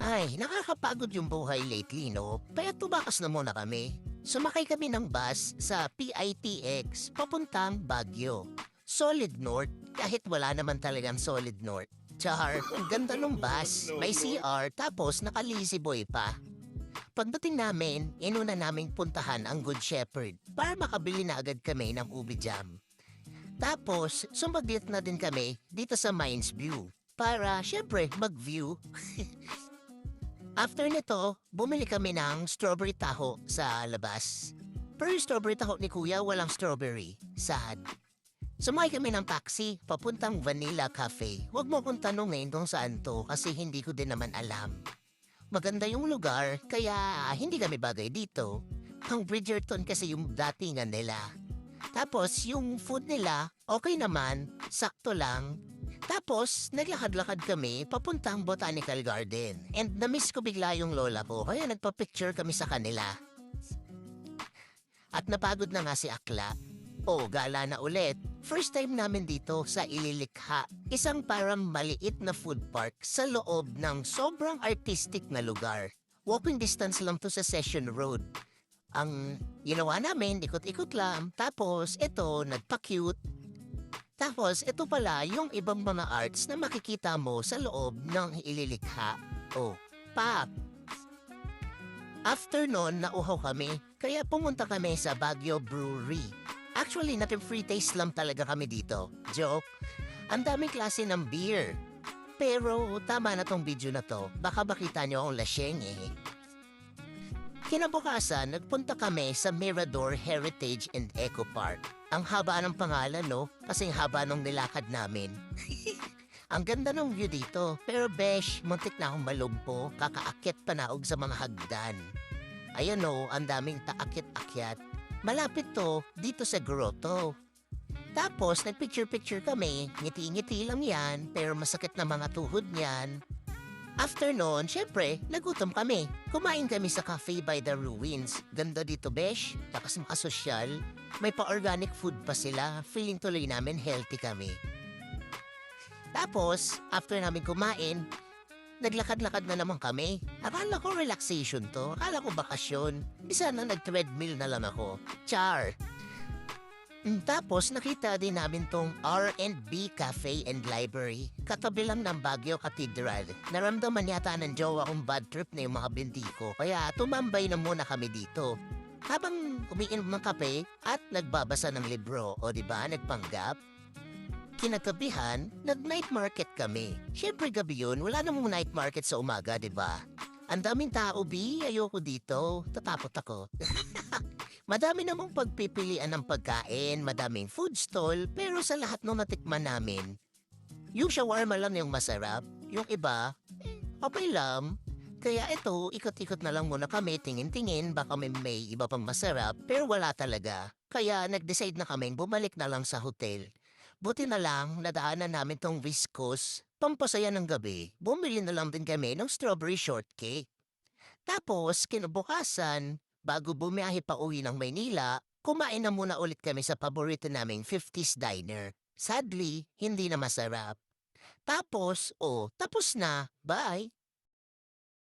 Ay, nakakapagod yung buhay lately, no? Kaya tumakas na muna kami. Sumakay kami ng bus sa PITX papuntang Baguio. Solid North, kahit wala naman talagang Solid North. Char, ang ganda ng bus. May CR, tapos naka-lazy boy pa. Pagdating namin, inuna naming puntahan ang Good Shepherd para makabili na agad kami ng ubi jam. Tapos, sumaglit na din kami dito sa Mines View para, syempre, mag-view. After nito, bumili kami ng strawberry taho sa labas. Pero yung strawberry taho ni Kuya walang strawberry. Sad. Sumakay kami ng taxi papuntang Vanilla Cafe. Huwag mo kong tanongin kung saan to kasi hindi ko din naman alam. Maganda yung lugar kaya hindi kami bagay dito. Ang Bridgerton kasi yung datingan nila. Tapos yung food nila okay naman, sakto lang. Tapos, naglakad-lakad kami papuntang Botanical Garden. And na-miss ko bigla yung lola ko, kaya nagpa-picture kami sa kanila. At napagod na nga si Akla. O, gala na ulit. First time namin dito sa Ililikha. Isang parang maliit na food park sa loob ng sobrang artistic na lugar. Walking distance lang to sa Session Road. Ang ginawa namin, ikot-ikot lang. Tapos, ito, nagpa-cute. Tapos, ito pala yung ibang mga arts na makikita mo sa loob ng Ililikha. Oh, pap! After nun, nauhaw kami, kaya pumunta kami sa Baguio Brewery. Actually, free taste lang talaga kami dito. Joke. Ang daming klase ng beer. Pero tama na tong video na to, baka makita nyo akong lasyeng eh. Kinabukasan, nagpunta kami sa Mirador Heritage and Eco Park. Ang haba ng pangalan, no? Kasing haba nung nilakad namin. Ang ganda ng view dito. Pero besh, muntik na akong malumpo. Kakaakyat pa naog sa mga hagdan. Ayan no, ang daming taakit-akyat. Malapit to, dito sa grotto. Tapos, nagpicture-picture kami. Ngiti-ngiti lang yan, pero masakit na mga tuhod niyan. After noon, syempre, nagutom kami. Kumain kami sa Cafe by the Ruins. Ganda dito, besh. Takas makasosyal. May pa-organic food pa sila. Feeling tuloy namin healthy kami. Tapos, after namin kumain, naglakad-lakad na naman kami. Akala ko relaxation to. Akala ko bakasyon. Di sana nag-treadmill na lang ako. Char! Tapos nakita din namin tong R&B Cafe and Library. Katabi lang ng Baguio Cathedral. Naramdaman yata ng jowa kong bad trip na yung mga binti ko. Kaya tumambay na muna kami dito. Habang umiinom ng kape at nagbabasa ng libro. O diba, nagpanggap? Kinatabihan, nag-night market kami. Siyempre gabi yun, wala namang night market sa umaga, diba? Ang daming tao, Bi. Ayoko dito. Tatapot ako. Madami namang pagpipilian ng pagkain, madaming food stall, pero sa lahat ng natikman namin, yung shawarma lang yung masarap, yung iba, okay lang. Kaya ito, ikot-ikot na lang muna kami, tingin-tingin, baka may iba pang masarap, pero wala talaga. Kaya nag-decide na kaming bumalik na lang sa hotel. Buti na lang, nadaanan namin tong Viscos, pampasaya ng gabi, bumili na lang din kami ng strawberry shortcake. Tapos, kinabukasan, bago bumiyahe pa uwi ng Maynila, kumain na muna ulit kami sa paborito naming 50s diner. Sadly, hindi na masarap. Tapos, tapos na. Bye!